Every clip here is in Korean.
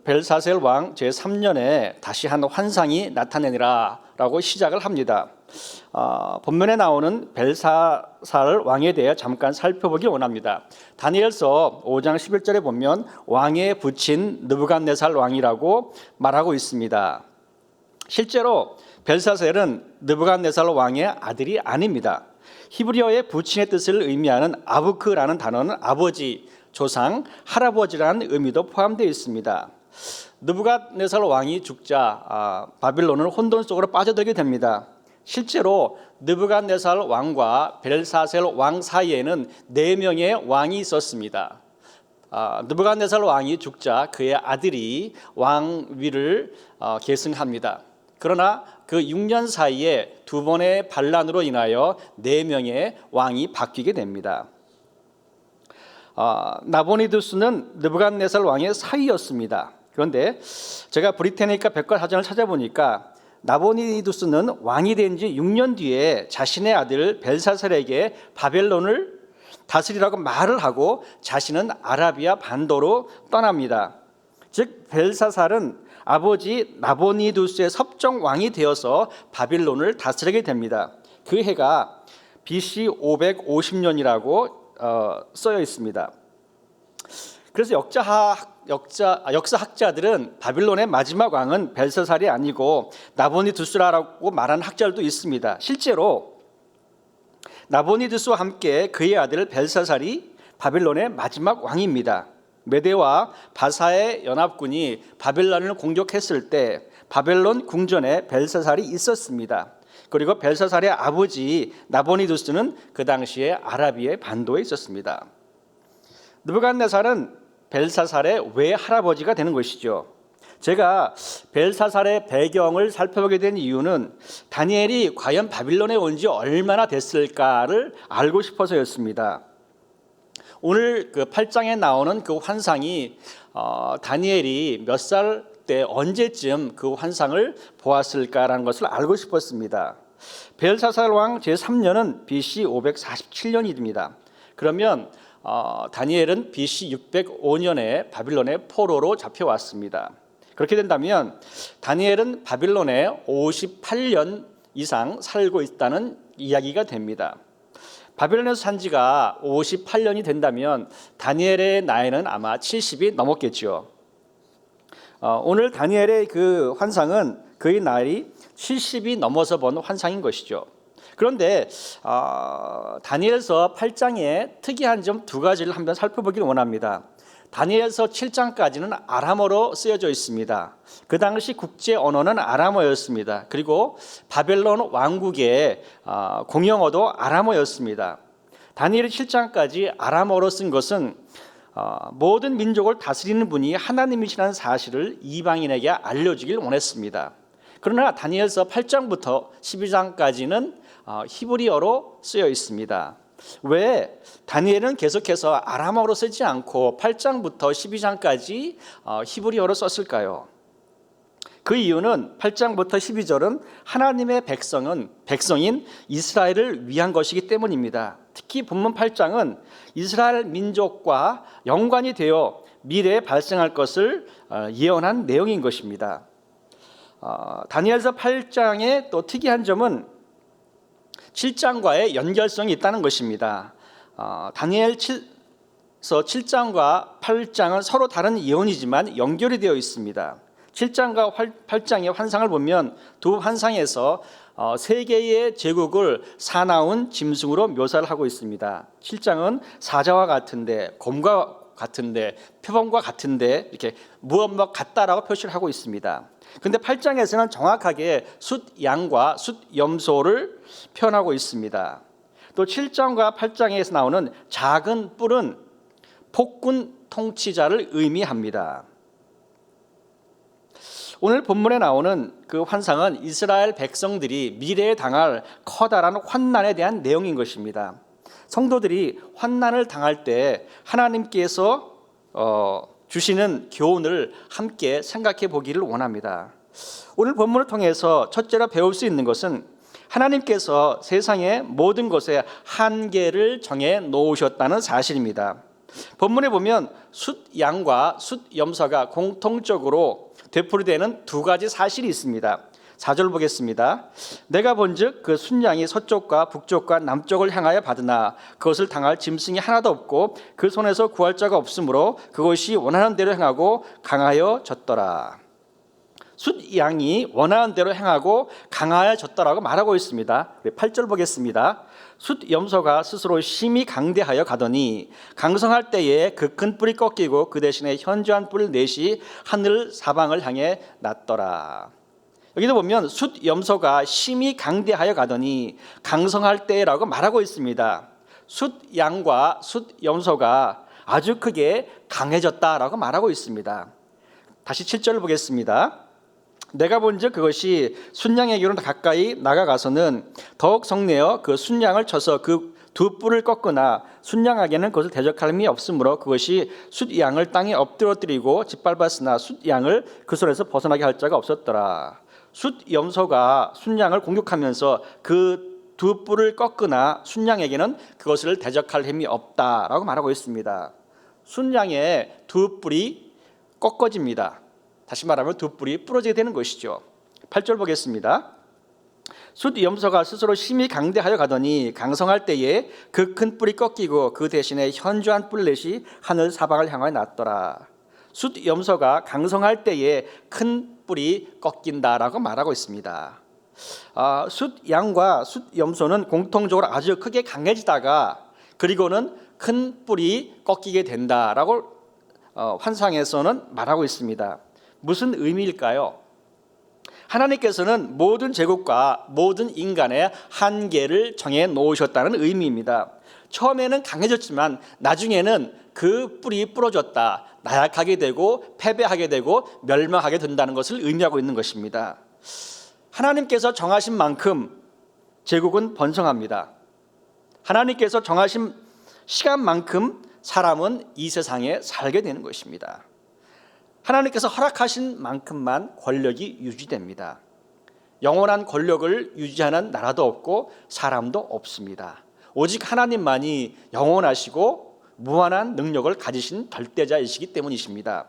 벨사셀 왕 제3년에 다시 한 환상이 나타내니라 라고 시작을 합니다. 본문에 나오는 벨사살 왕에 대해 잠깐 살펴보기 원합니다. 다니엘서 5장 11절에 보면 왕에 붙인 느부갓네살 왕이라고 말하고 있습니다. 실제로 벨사셀은 느부갓네살 왕의 아들이 아닙니다. 히브리어의 부친의 뜻을 의미하는 아부크라는 단어는 아버지, 조상, 할아버지라는 의미도 포함되어 있습니다. 느부갓네살 왕이 죽자 바빌론은 혼돈 속으로 빠져들게 됩니다. 실제로 느부갓네살 왕과 벨사셀 왕 사이에는 4명의 왕이 있었습니다. 느부갓네살 왕이 죽자 그의 아들이 왕위를 계승합니다. 그러나 그 6년 사이에 2번의 반란으로 인하여 4명의 왕이 바뀌게 됩니다. 나보니두스는 느부갓네살 왕의 사위였습니다. 그런데 제가 브리테니카 백과사전을 찾아보니까 나보니두스는 왕이 된 지 6년 뒤에 자신의 아들 벨사살에게 바벨론을 다스리라고 말을 하고 자신은 아라비아 반도로 떠납니다. 즉 벨사살은 아버지 나보니두스의 섭정 왕이 되어서 바빌론을 다스리게 됩니다. 그 해가 BC 550년이라고 쓰여 있습니다. 그래서 역사학자들은 바빌론의 마지막 왕은 벨사살이 아니고 나보니두스라고 말하는 학자들도 있습니다. 실제로 나보니두스와 함께 그의 아들 벨사살이 바빌론의 마지막 왕입니다. 메대와 바사의 연합군이 바벨론을 공격했을 때 바벨론 궁전에 벨사살이 있었습니다. 그리고 벨사살의 아버지 나보니두스는 그 당시에 아라비아 반도에 있었습니다. 느부갓네살은 벨사살의 외할아버지가 되는 것이죠. 제가 벨사살의 배경을 살펴보게 된 이유는 다니엘이 과연 바빌론에 온 지 얼마나 됐을까를 알고 싶어서였습니다. 오늘 그 8장에 나오는 그 환상이 다니엘이 몇 살 때 언제쯤 그 환상을 보았을까라는 것을 알고 싶었습니다. 벨사살 왕 제3년은 BC 547년입니다. 그러면 다니엘은 BC 605년에 바빌론의 포로로 잡혀왔습니다. 그렇게 된다면 다니엘은 바빌론에 58년 이상 살고 있다는 이야기가 됩니다. 바빌론에서 산 지가 58년이 된다면 다니엘의 나이는 아마 70이 넘었겠죠. 오늘 다니엘의 그 환상은 그의 나이 70이 넘어서 본 환상인 것이죠. 그런데 다니엘서 8장에 특이한 점 2가지를 한번 살펴보기를 원합니다. 다니엘서 7장까지는 아람어로 쓰여져 있습니다. 그 당시 국제 언어는 아람어였습니다. 그리고 바벨론 왕국의 공용어도 아람어였습니다. 다니엘 7장까지 아람어로 쓴 것은 모든 민족을 다스리는 분이 하나님이시라는 사실을 이방인에게 알려주길 원했습니다. 그러나 다니엘서 8장부터 12장까지는 히브리어로 쓰여 있습니다. 왜 다니엘은 계속해서 아람어로 쓰지 않고 8장부터 12장까지 히브리어로 썼을까요? 그 이유는 8장부터 12절은 하나님의 백성인 이스라엘을 위한 것이기 때문입니다. 특히 본문 8장은 이스라엘 민족과 연관이 되어 미래에 발생할 것을 예언한 내용인 것입니다. 다니엘서 8장의 또 특이한 점은 7장과의 연결성이 있다는 것입니다. 다니엘서 7장과 8장은 서로 다른 예언이지만 연결이 되어 있습니다. 7장과 8장의 환상을 보면 두 환상에서 세 개의 제국을 사나운 짐승으로 묘사를 하고 있습니다. 7장은 사자와 같은데, 곰과 같은데, 표범과 같은데 이렇게 무엇 같다라고 표시를 하고 있습니다. 그런데 8장에서는 정확하게 숫양과 숫염소를 표현하고 있습니다. 또 7장과 8장에서 나오는 작은 뿔은 폭군 통치자를 의미합니다. 오늘 본문에 나오는 그 환상은 이스라엘 백성들이 미래에 당할 커다란 환난에 대한 내용인 것입니다. 성도들이 환난을 당할 때 하나님께서 주시는 교훈을 함께 생각해 보기를 원합니다. 오늘 본문을 통해서 첫째로 배울 수 있는 것은 하나님께서 세상의 모든 것에 한계를 정해 놓으셨다는 사실입니다. 본문에 보면 숫양과 숫염소가 공통적으로 되풀이되는 두 가지 사실이 있습니다. 4절 보겠습니다. 내가 본즉 그 순양이 서쪽과 북쪽과 남쪽을 향하여 받으나 그것을 당할 짐승이 하나도 없고 그 손에서 구할 자가 없으므로 그것이 원하는 대로 행하고 강하여 졌더라. 숫양이 원하는 대로 행하고 강하여졌다라고 말하고 있습니다. 8절 보겠습니다. 숫염소가 스스로 심히 강대하여 가더니 강성할 때에 그 큰 뿔이 꺾이고 그 대신에 현저한 뿔 넷이 하늘 사방을 향해 났더라. 여기도 보면 숫염소가 심히 강대하여 가더니 강성할 때라고 말하고 있습니다. 숫양과 숫염소가 아주 크게 강해졌다라고 말하고 있습니다. 다시 7절을 보겠습니다. 내가 본즉 그것이 순양에게로 가까이 나가가서는 더욱 성내어 그 순양을 쳐서 그 두 뿔을 꺾으나 순양에게는 그것을 대적할 힘이 없으므로 그것이 숫양을 땅에 엎드러뜨리고 짓밟았으나 숫양을 그 손에서 벗어나게 할 자가 없었더라. 숫염소가 순양을 공격하면서 그 두 뿔을 꺾으나 순양에게는 그것을 대적할 힘이 없다라고 말하고 있습니다. 순양의 두 뿔이 꺾어집니다. 다시 말하면 두 뿔이 부러지게 되는 것이죠. 8절 보겠습니다. 숫염소가 스스로 심히 강대하여 가더니 강성할 때에 그 큰 뿔이 꺾이고 그 대신에 현저한 뿔넷이 하늘 사방을 향하여 났더라. 숫염소가 강성할 때에 큰 뿔이 꺾인다라고 말하고 있습니다. 숫양과 숫염소는 공통적으로 아주 크게 강해지다가 그리고는 큰 뿔이 꺾이게 된다라고 환상에서는 말하고 있습니다. 무슨 의미일까요? 하나님께서는 모든 제국과 모든 인간의 한계를 정해 놓으셨다는 의미입니다. 처음에는 강해졌지만 나중에는 그 뿔이 부러졌다, 나약하게 되고 패배하게 되고 멸망하게 된다는 것을 의미하고 있는 것입니다. 하나님께서 정하신 만큼 제국은 번성합니다. 하나님께서 정하신 시간만큼 사람은 이 세상에 살게 되는 것입니다. 하나님께서 허락하신 만큼만 권력이 유지됩니다. 영원한 권력을 유지하는 나라도 없고 사람도 없습니다. 오직 하나님만이 영원하시고 무한한 능력을 가지신 절대자이시기 때문이십니다.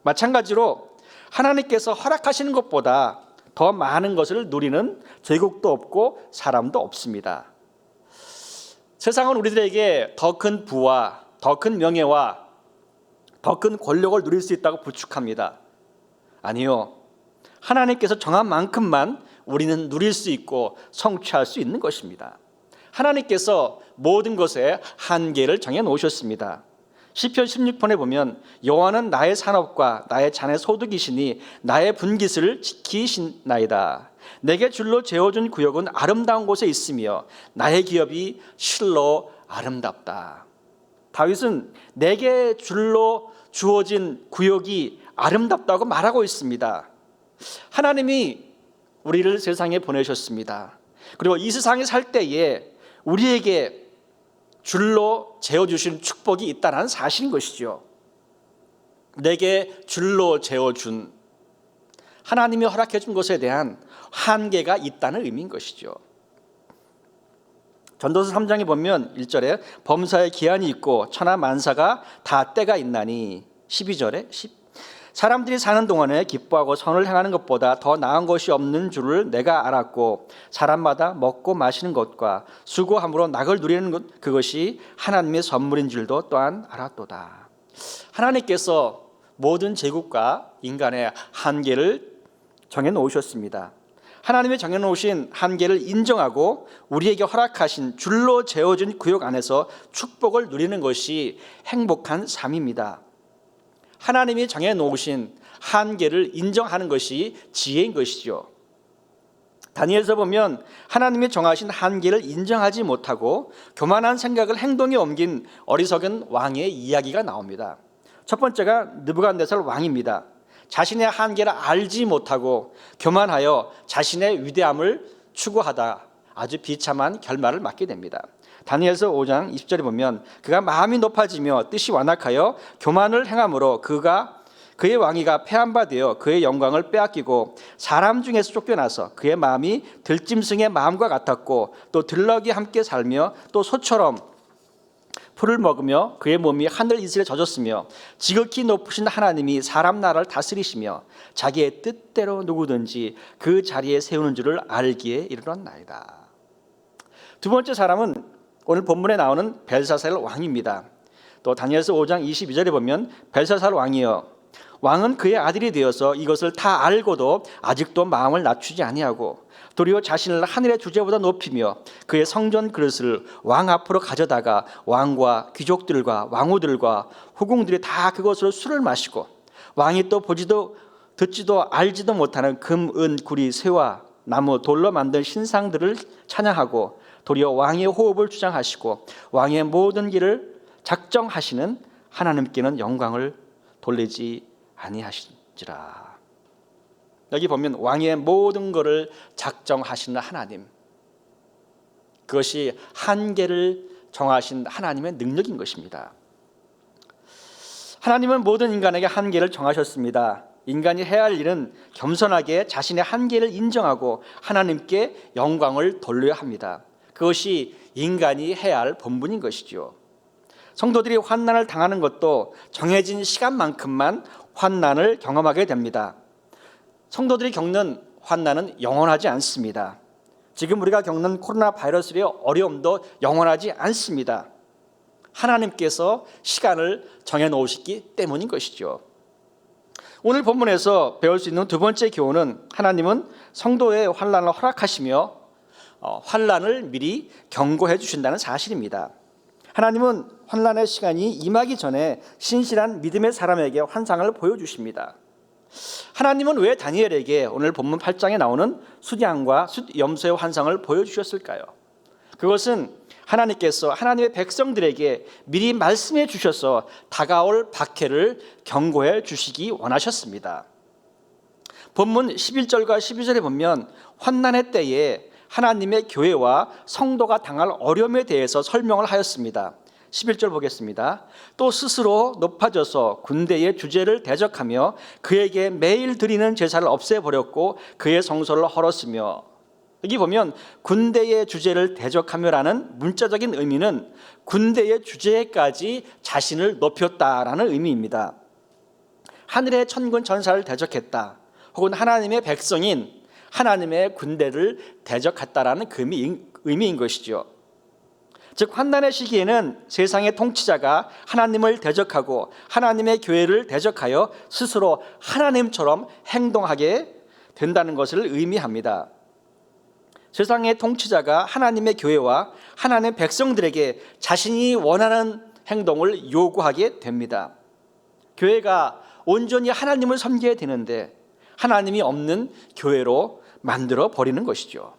마찬가지로 하나님께서 허락하시는 것보다 더 많은 것을 누리는 제국도 없고 사람도 없습니다. 세상은 우리들에게 더 큰 부와 더 큰 명예와 더 큰 권력을 누릴 수 있다고 부축합니다. 아니요. 하나님께서 정한 만큼만 우리는 누릴 수 있고 성취할 수 있는 것입니다. 하나님께서 모든 것에 한계를 정해 놓으셨습니다. 시편 16편에 보면 여호와는 나의 산업과 나의 잔의 소득이시니 나의 분깃을 지키시나이다. 내게 줄로 재어준 구역은 아름다운 곳에 있으며 나의 기업이 실로 아름답다. 다윗은 내게 줄로 주어진 구역이 아름답다고 말하고 있습니다. 하나님이 우리를 세상에 보내셨습니다. 그리고 이 세상에 살 때에 우리에게 줄로 재어주신 축복이 있다는 사실인 것이죠. 내게 줄로 재어준 하나님이 허락해 준 것에 대한 한계가 있다는 의미인 것이죠. 전도서 3장에 보면 1절에 범사에 기한이 있고 천하 만사가 다 때가 있나니 12절에 사람들이 사는 동안에 기뻐하고 선을 행하는 것보다 더 나은 것이 없는 줄을 내가 알았고 사람마다 먹고 마시는 것과 수고함으로 낙을 누리는 것 그것이 하나님의 선물인 줄도 또한 알았도다. 하나님께서 모든 제국과 인간의 한계를 정해 놓으셨습니다. 하나님이 정해놓으신 한계를 인정하고 우리에게 허락하신 줄로 재어준 구역 안에서 축복을 누리는 것이 행복한 삶입니다. 하나님이 정해놓으신 한계를 인정하는 것이 지혜인 것이죠. 다니엘서 보면 하나님이 정하신 한계를 인정하지 못하고 교만한 생각을 행동에 옮긴 어리석은 왕의 이야기가 나옵니다. 첫 번째가 느부갓네살 왕입니다. 자신의 한계를 알지 못하고 교만하여 자신의 위대함을 추구하다 아주 비참한 결말을 맞게 됩니다. 다니엘서 5장 20절에 보면 그가 마음이 높아지며 뜻이 완악하여 교만을 행함으로 그의 왕위가 폐한바되어 그의 영광을 빼앗기고 사람 중에서 쫓겨나서 그의 마음이 들짐승의 마음과 같았고 또 들럭이 함께 살며 또 소처럼 풀을 먹으며 그의 몸이 하늘 이슬에 젖었으며 지극히 높으신 하나님이 사람 나라를 다스리시며 자기의 뜻대로 누구든지 그 자리에 세우는 줄을 알기에 이르렀나이다. 두 번째 사람은 오늘 본문에 나오는 벨사살 왕입니다. 또 다니엘서 5장 22절에 보면 벨사살 왕이여 왕은 그의 아들이 되어서 이것을 다 알고도 아직도 마음을 낮추지 아니하고 도리어 자신을 하늘의 주제보다 높이며 그의 성전 그릇을 왕 앞으로 가져다가 왕과 귀족들과 왕후들과 후궁들이 다 그것으로 술을 마시고 왕이 또 보지도 듣지도 알지도 못하는 금, 은, 구리, 쇠와 나무, 돌로 만든 신상들을 찬양하고 도리어 왕의 호흡을 주장하시고 왕의 모든 길을 작정하시는 하나님께는 영광을 돌리지 아니하신지라. 여기 보면 왕의 모든 것을 작정하시는 하나님, 그것이 한계를 정하신 하나님의 능력인 것입니다. 하나님은 모든 인간에게 한계를 정하셨습니다. 인간이 해야 할 일은 겸손하게 자신의 한계를 인정하고 하나님께 영광을 돌려야 합니다. 그것이 인간이 해야 할 본분인 것이죠. 성도들이 환난을 당하는 것도 정해진 시간만큼만 환난을 경험하게 됩니다. 성도들이 겪는 환난은 영원하지 않습니다. 지금 우리가 겪는 코로나 바이러스의 어려움도 영원하지 않습니다. 하나님께서 시간을 정해놓으셨기 때문인 것이죠. 오늘 본문에서 배울 수 있는 두 번째 교훈은 하나님은 성도의 환난을 허락하시며 환난을 미리 경고해 주신다는 사실입니다. 하나님은 환난의 시간이 임하기 전에 신실한 믿음의 사람에게 환상을 보여주십니다. 하나님은 왜 다니엘에게 오늘 본문 8장에 나오는 숫양과 숫염소의 환상을 보여주셨을까요? 그것은 하나님께서 하나님의 백성들에게 미리 말씀해 주셔서 다가올 박해를 경고해 주시기 원하셨습니다. 본문 11절과 12절에 보면 환난의 때에 하나님의 교회와 성도가 당할 어려움에 대해서 설명을 하였습니다. 11절 보겠습니다. 또 스스로 높아져서 군대의 주제를 대적하며 그에게 매일 드리는 제사를 없애버렸고 그의 성소를 헐었으며, 여기 보면 군대의 주제를 대적하며라는 문자적인 의미는 군대의 주제까지 자신을 높였다라는 의미입니다. 하늘의 천군 천사를 대적했다, 혹은 하나님의 백성인 하나님의 군대를 대적했다라는 그 의미인 것이죠. 즉 환난의 시기에는 세상의 통치자가 하나님을 대적하고 하나님의 교회를 대적하여 스스로 하나님처럼 행동하게 된다는 것을 의미합니다. 세상의 통치자가 하나님의 교회와 하나님의 백성들에게 자신이 원하는 행동을 요구하게 됩니다. 교회가 온전히 하나님을 섬겨야 되는데 하나님이 없는 교회로 만들어 버리는 것이죠.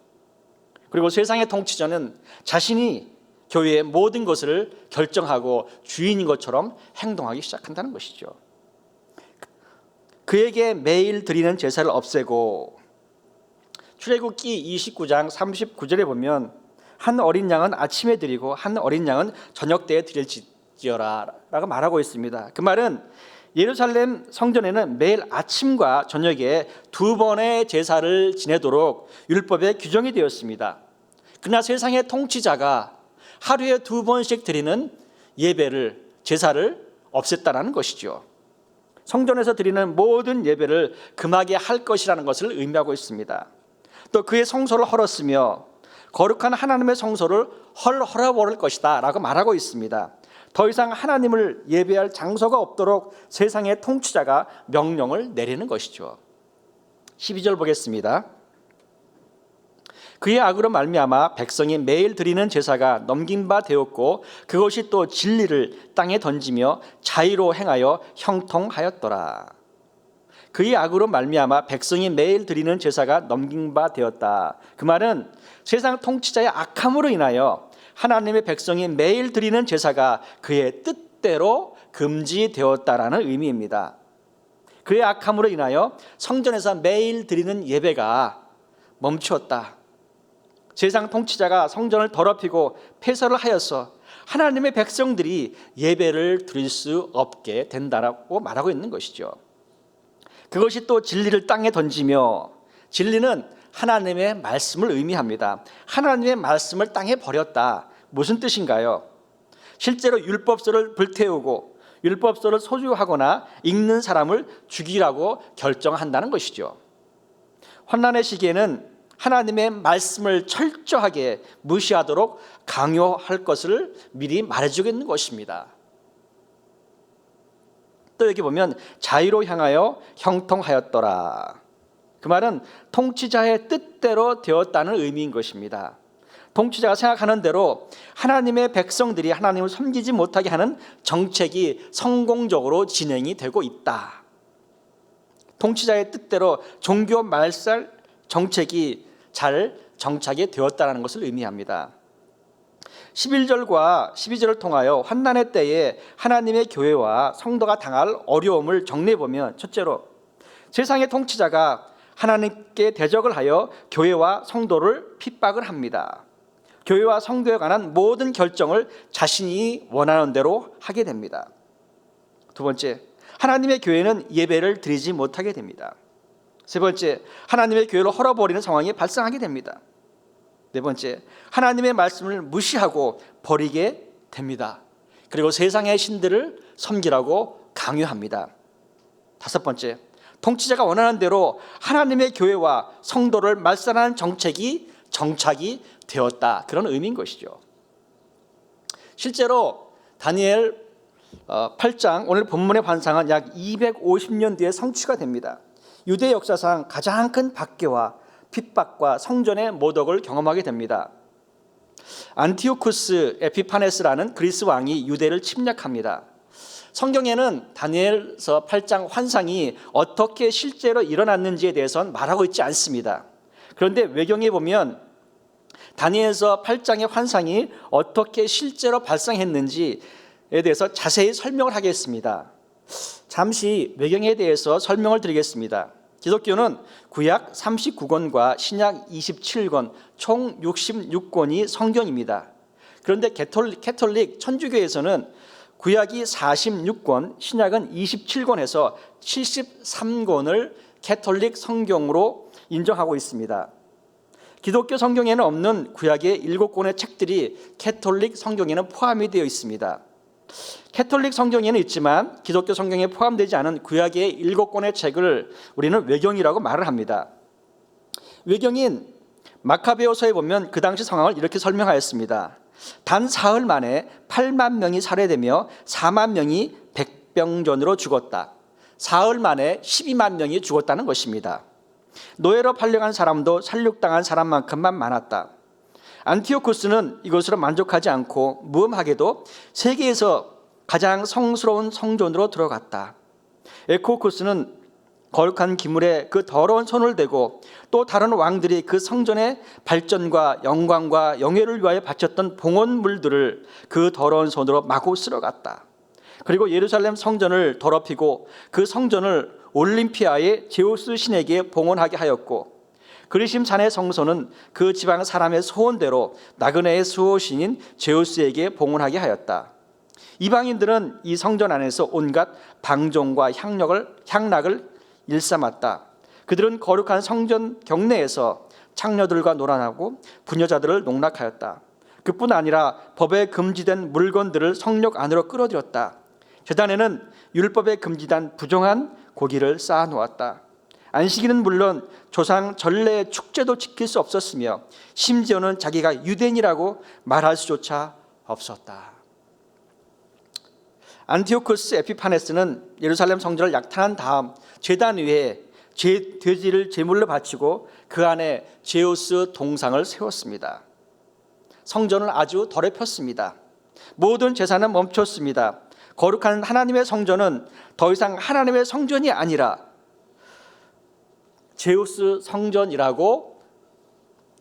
그리고 세상의 통치자는 자신이 교회의 모든 것을 결정하고 주인인 것처럼 행동하기 시작한다는 것이죠. 그에게 매일 드리는 제사를 없애고, 출애굽기 29장 39절에 보면 한 어린 양은 아침에 드리고 한 어린 양은 저녁 때에 드릴지어라 라고 말하고 있습니다. 그 말은 예루살렘 성전에는 매일 아침과 저녁에 두 번의 제사를 지내도록 율법에 규정이 되었습니다. 그러나 세상의 통치자가 하루에 두 번씩 드리는 예배를, 제사를 없앴다는 것이죠. 성전에서 드리는 모든 예배를 금하게 할 것이라는 것을 의미하고 있습니다. 또 그의 성소를 헐었으며 거룩한 하나님의 성소를 헐어버릴 것이다 라고 말하고 있습니다. 더 이상 하나님을 예배할 장소가 없도록 세상의 통치자가 명령을 내리는 것이죠. 12절 보겠습니다. 그의 악으로 말미암아 백성이 매일 드리는 제사가 넘긴 바 되었고 그것이 또 진리를 땅에 던지며 자의로 행하여 형통하였더라. 그의 악으로 말미암아 백성이 매일 드리는 제사가 넘긴 바 되었다. 그 말은 세상 통치자의 악함으로 인하여 하나님의 백성이 매일 드리는 제사가 그의 뜻대로 금지되었다라는 의미입니다. 그의 악함으로 인하여 성전에서 매일 드리는 예배가 멈추었다. 세상 통치자가 성전을 더럽히고 폐설을 하여서 하나님의 백성들이 예배를 드릴 수 없게 된다라고 말하고 있는 것이죠. 그것이 또 진리를 땅에 던지며, 진리는 하나님의 말씀을 의미합니다. 하나님의 말씀을 땅에 버렸다. 무슨 뜻인가요? 실제로 율법서를 불태우고 율법서를 소유하거나 읽는 사람을 죽이라고 결정한다는 것이죠. 환난의 시기에는 하나님의 말씀을 철저하게 무시하도록 강요할 것을 미리 말해주겠는 것입니다. 또 여기 보면 자유로 향하여 형통하였더라. 그 말은 통치자의 뜻대로 되었다는 의미인 것입니다. 통치자가 생각하는 대로 하나님의 백성들이 하나님을 섬기지 못하게 하는 정책이 성공적으로 진행이 되고 있다. 통치자의 뜻대로 종교 말살 정책이 잘 정착이 되었다는 것을 의미합니다. 11절과 12절을 통하여 환난의 때에 하나님의 교회와 성도가 당할 어려움을 정리해 보면, 첫째로 세상의 통치자가 하나님께 대적을 하여 교회와 성도를 핍박을 합니다. 교회와 성도에 관한 모든 결정을 자신이 원하는 대로 하게 됩니다. 두 번째, 하나님의 교회는 예배를 드리지 못하게 됩니다. 세 번째, 하나님의 교회를 헐어버리는 상황이 발생하게 됩니다. 네 번째, 하나님의 말씀을 무시하고 버리게 됩니다. 그리고 세상의 신들을 섬기라고 강요합니다. 다섯 번째, 통치자가 원하는 대로 하나님의 교회와 성도를 말살하는 정책이 정착이 되었다. 그런 의미인 것이죠. 실제로 다니엘 8장 오늘 본문의 환상은 약 250년 뒤에 성취가 됩니다. 유대 역사상 가장 큰 박해와 핍박과 성전의 모독을 경험하게 됩니다. 안티오쿠스 에피파네스라는 그리스 왕이 유대를 침략합니다. 성경에는 다니엘서 8장 환상이 어떻게 실제로 일어났는지에 대해서는 말하고 있지 않습니다. 그런데 외경에 보면 다니엘서 8장의 환상이 어떻게 실제로 발생했는지에 대해서 자세히 설명을 하겠습니다. 잠시 외경에 대해서 설명을 드리겠습니다. 기독교는 구약 39권과 신약 27권 총 66권이 성경입니다. 그런데 캐톨릭 천주교에서는 구약이 46권, 신약은 27권에서 73권을 캐톨릭 성경으로 인정하고 있습니다. 기독교 성경에는 없는 구약의 7권의 책들이 캐톨릭 성경에는 포함이 되어 있습니다. 캐톨릭 성경에는 있지만 기독교 성경에 포함되지 않은 구약의 7권의 책을 우리는 외경이라고 말을 합니다. 외경인 마카베오서에 보면 그 당시 상황을 이렇게 설명하였습니다. 단 사흘 만에 8만 명이 살해되며 4만 명이 백병전으로 죽었다. 사흘 만에 12만 명이 죽었다는 것입니다. 노예로 팔려간 사람도 살육당한 사람만큼만 많았다. 안티오쿠스는 이것으로 만족하지 않고 무엄하게도 세계에서 가장 성스러운 성전으로 들어갔다. 에코쿠스는 거룩한 기물에 그 더러운 손을 대고 또 다른 왕들이 그 성전의 발전과 영광과 영예를 위하여 바쳤던 봉헌물들을 그 더러운 손으로 마구 쓸어갔다. 그리고 예루살렘 성전을 더럽히고 그 성전을 올림피아의 제우스 신에게 봉헌하게 하였고, 그리심 산의 성소는 그 지방 사람의 소원대로 나그네의 수호신인 제우스에게 봉헌하게 하였다. 이방인들은 이 성전 안에서 온갖 방종과 향락을 일삼았다. 그들은 거룩한 성전 경내에서 창녀들과 놀아나고 부녀자들을 농락하였다. 그뿐 아니라 법에 금지된 물건들을 성욕 안으로 끌어들였다. 제단에는 율법에 금지된 부정한 고기를 쌓아놓았다. 안식일은 물론 조상 전례의 축제도 지킬 수 없었으며 심지어는 자기가 유대인이라고 말할 수조차 없었다. 안티오쿠스 에피파네스는 예루살렘 성전을 약탈한 다음 제단 위에 돼지를 제물로 바치고 그 안에 제우스 동상을 세웠습니다. 성전을 아주 더럽혔습니다. 모든 제사는 멈췄습니다. 거룩한 하나님의 성전은 더 이상 하나님의 성전이 아니라 제우스 성전이라고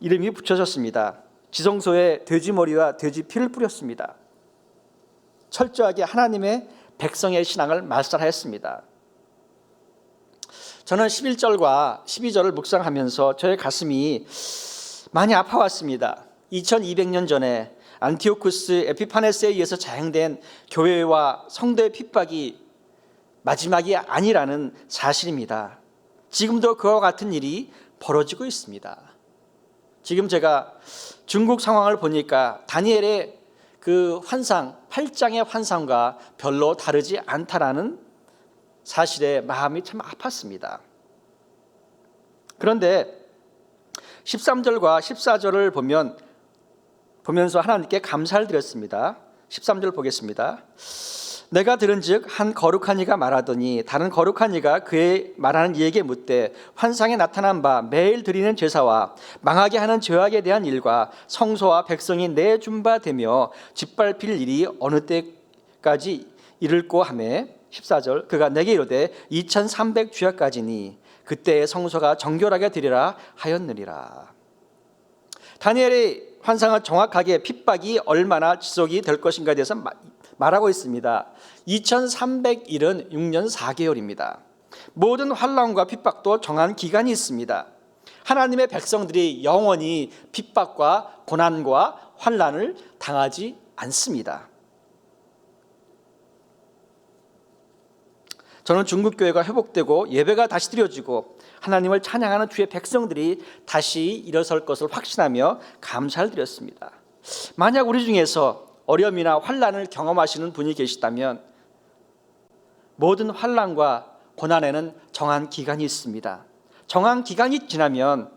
이름이 붙여졌습니다. 지성소에 돼지 머리와 돼지 피를 뿌렸습니다. 철저하게 하나님의 백성의 신앙을 말살하였습니다. 저는 11절과 12절을 묵상하면서 저의 가슴이 많이 아파왔습니다. 2200년 전에 안티오쿠스 에피파네스에 의해서 자행된 교회와 성도의 핍박이 마지막이 아니라는 사실입니다. 지금도 그와 같은 일이 벌어지고 있습니다. 지금 제가 중국 상황을 보니까 다니엘의 그 환상 팔장의 환상과 별로 다르지 않다라는 사실에 마음이 참 아팠습니다. 그런데 13절과 14절을 보면서 하나님께 감사를 드렸습니다. 13절 보겠습니다. 내가 들은즉 한 거룩한 이가 말하더니 다른 거룩한 이가 그의 말하는 이에게 묻되 환상에 나타난 바 매일 드리는 제사와 망하게 하는 죄악에 대한 일과 성소와 백성이 내준 바 되며 짓밟힐 일이 어느 때까지 이를꼬 하며 14절 그가 내게 이르되 2300 주야까지니 그때의 성소가 정결하게 되리라 하였느니라. 다니엘의 환상은 정확하게 핍박이 얼마나 지속이 될 것인가에 대해서 말하고 있습니다. 2300일은 6년 4개월입니다. 모든 환난과 핍박도 정한 기간이 있습니다. 하나님의 백성들이 영원히 핍박과 고난과 환난을 당하지 않습니다. 저는 중국교회가 회복되고 예배가 다시 드려지고 하나님을 찬양하는 주의 백성들이 다시 일어설 것을 확신하며 감사를 드렸습니다. 만약 우리 중에서 어려움이나 환난을 경험하시는 분이 계시다면 모든 환난과 고난에는 정한 기간이 있습니다. 정한 기간이 지나면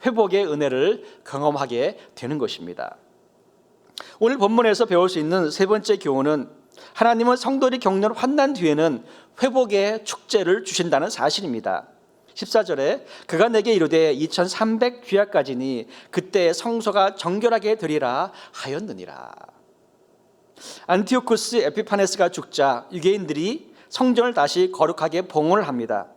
회복의 은혜를 경험하게 되는 것입니다. 오늘 본문에서 배울 수 있는 세 번째 교훈은 하나님은 성도들이 겪는 환난 뒤에는 회복의 축제를 주신다는 사실입니다. 14절에 그가 내게 이르되 2300 주야까지니 그때 성소가 정결하게 되리라 하였느니라. 안티오쿠스 에피파네스가 죽자 유대인들이 성전을 다시 거룩하게 봉헌을 합니다.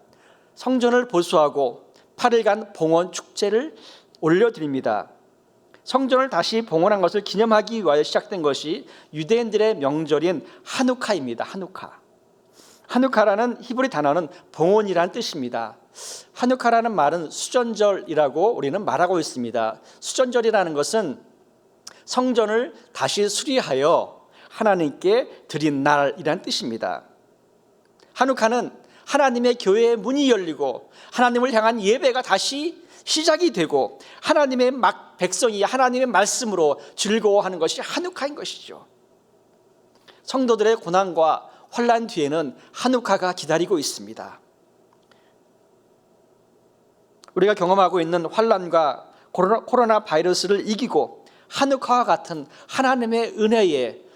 성전을 보수하고 8일간 봉헌 축제를 올려드립니다. 성전을 다시 봉헌한 것을 기념하기 위하여 시작된 것이 유대인들의 명절인 하누카입니다. 하누카라는 히브리 단어는 봉헌이라는 뜻입니다. 하누카라는 말은 수전절이라고 우리는 말하고 있습니다. 수전절이라는 것은 성전을 다시 수리하여 하나님께 드린 날이라는 뜻입니다. 하누카는 하나님의 교회의 문이 열리고 하나님을 향한 예배가 다시 시작이 되고 하나님의 백성이 하나님의 말씀으로 즐거워하는 것이 하누카인 것이죠. 성도들의 고난과 환난 뒤에는 하누카가 기다리고 있습니다. 우리가 경험하고 있는 환난과 코로나 바이러스를 이기고 하누카와 같은 하나님의 은혜의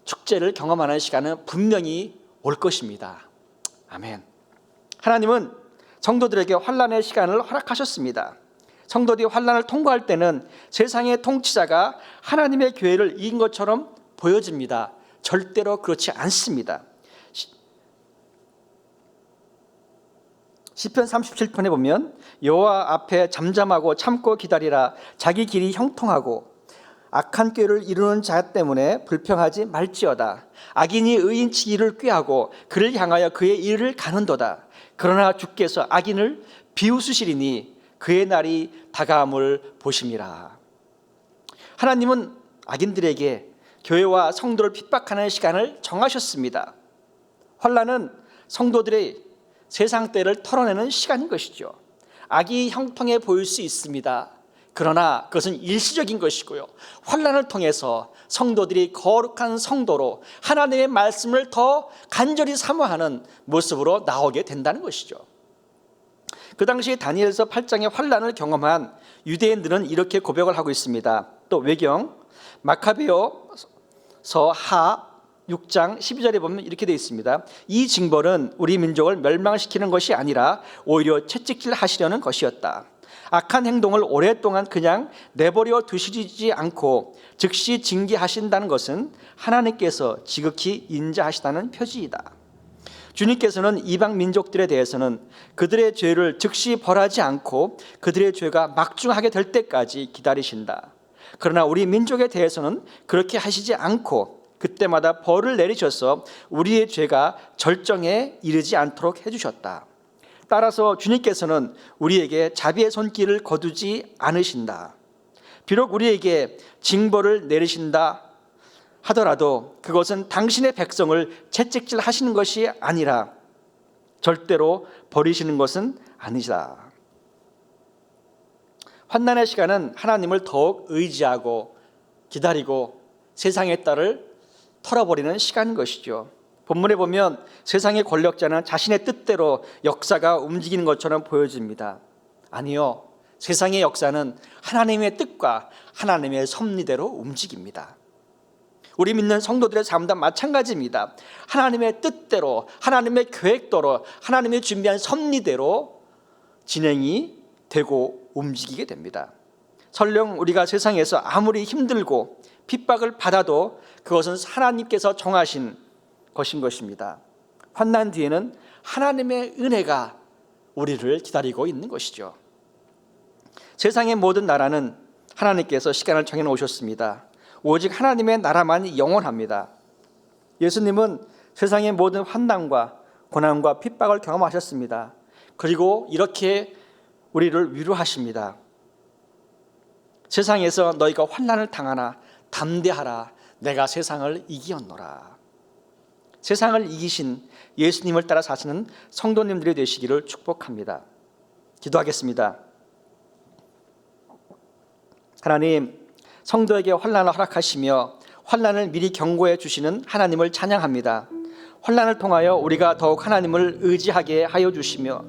축제를 경험하는 시간은 분명히 올 것입니다. 아멘. 하나님은 성도들에게 환난의 시간을 허락하셨습니다. 성도들이 환난을 통과할 때는 세상의 통치자가 하나님의 교회를 이긴 것처럼 보여집니다. 절대로 그렇지 않습니다. 시편 37편에 보면 여호와 앞에 잠잠하고 참고 기다리라. 자기 길이 형통하고 악한 꾀를 이루는 자 때문에 불평하지 말지어다. 악인이 의인치기를 꾀하고 그를 향하여 그의 일을 가는도다. 그러나 주께서 악인을 비웃으시리니 그의 날이 다가옴을 보심이라. 하나님은 악인들에게 교회와 성도를 핍박하는 시간을 정하셨습니다. 환난은 성도들의 세상 때를 털어내는 시간인 것이죠. 악이 형통해 보일 수 있습니다. 그러나 그것은 일시적인 것이고요. 환난을 통해서 성도들이 거룩한 성도로 하나님의 말씀을 더 간절히 사모하는 모습으로 나오게 된다는 것이죠. 그 당시 다니엘서 8장의 환난을 경험한 유대인들은 이렇게 고백을 하고 있습니다. 또 외경 마카베오서 하 6장 12절에 보면 이렇게 되어 있습니다. 이 징벌은 우리 민족을 멸망시키는 것이 아니라 오히려 채찍질 하시려는 것이었다. 악한 행동을 오랫동안 그냥 내버려 두시지 않고 즉시 징계하신다는 것은 하나님께서 지극히 인자하시다는 표지이다. 주님께서는 이방 민족들에 대해서는 그들의 죄를 즉시 벌하지 않고 그들의 죄가 막중하게 될 때까지 기다리신다. 그러나 우리 민족에 대해서는 그렇게 하시지 않고 그때마다 벌을 내리셔서 우리의 죄가 절정에 이르지 않도록 해주셨다. 따라서 주님께서는 우리에게 자비의 손길을 거두지 않으신다. 비록 우리에게 징벌을 내리신다 하더라도 그것은 당신의 백성을 채찍질 하시는 것이 아니라 절대로 버리시는 것은 아니다. 환난의 시간은 하나님을 더욱 의지하고 기다리고 세상의 딸을 털어버리는 시간인 것이죠. 본문에 보면 세상의 권력자는 자신의 뜻대로 역사가 움직이는 것처럼 보여집니다. 아니요, 세상의 역사는 하나님의 뜻과 하나님의 섭리대로 움직입니다. 우리 믿는 성도들의 삶도 마찬가지입니다. 하나님의 뜻대로, 하나님의 계획대로, 하나님의 준비한 섭리대로 진행이 되고 움직이게 됩니다. 설령 우리가 세상에서 아무리 힘들고 핍박을 받아도 그것은 하나님께서 정하신 것인 것입니다. 환난 뒤에는 하나님의 은혜가 우리를 기다리고 있는 것이죠. 세상의 모든 나라는 하나님께서 시간을 정해 놓으셨습니다. 오직 하나님의 나라만이 영원합니다. 예수님은 세상의 모든 환난과 고난과 핍박을 경험하셨습니다. 그리고 이렇게 우리를 위로하십니다. 세상에서 너희가 환난을 당하나 담대하라, 내가 세상을 이기었노라. 세상을 이기신 예수님을 따라 사시는 성도님들이 되시기를 축복합니다. 기도하겠습니다. 하나님, 성도에게 환난을 허락하시며 환난을 미리 경고해 주시는 하나님을 찬양합니다. 환난을 통하여 우리가 더욱 하나님을 의지하게 하여 주시며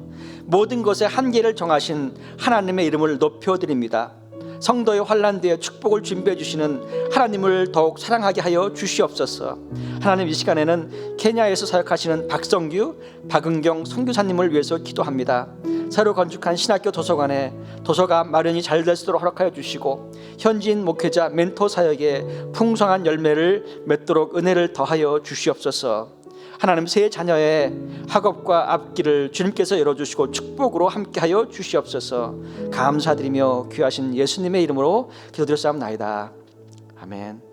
모든 것의 한계를 정하신 하나님의 이름을 높여드립니다. 성도의 환난 뒤에 축복을 준비해 주시는 하나님을 더욱 사랑하게 하여 주시옵소서. 하나님, 이 시간에는 케냐에서 사역하시는 박성규, 박은경 선교사님을 위해서 기도합니다. 새로 건축한 신학교 도서관에 도서관 마련이 잘 될 수 있도록 허락하여 주시고 현지인 목회자 멘토 사역에 풍성한 열매를 맺도록 은혜를 더하여 주시옵소서. 하나님, 새 자녀의 학업과 앞길을 주님께서 열어주시고 축복으로 함께하여 주시옵소서. 감사드리며 귀하신 예수님의 이름으로 기도드렸사옵나이다. 아멘.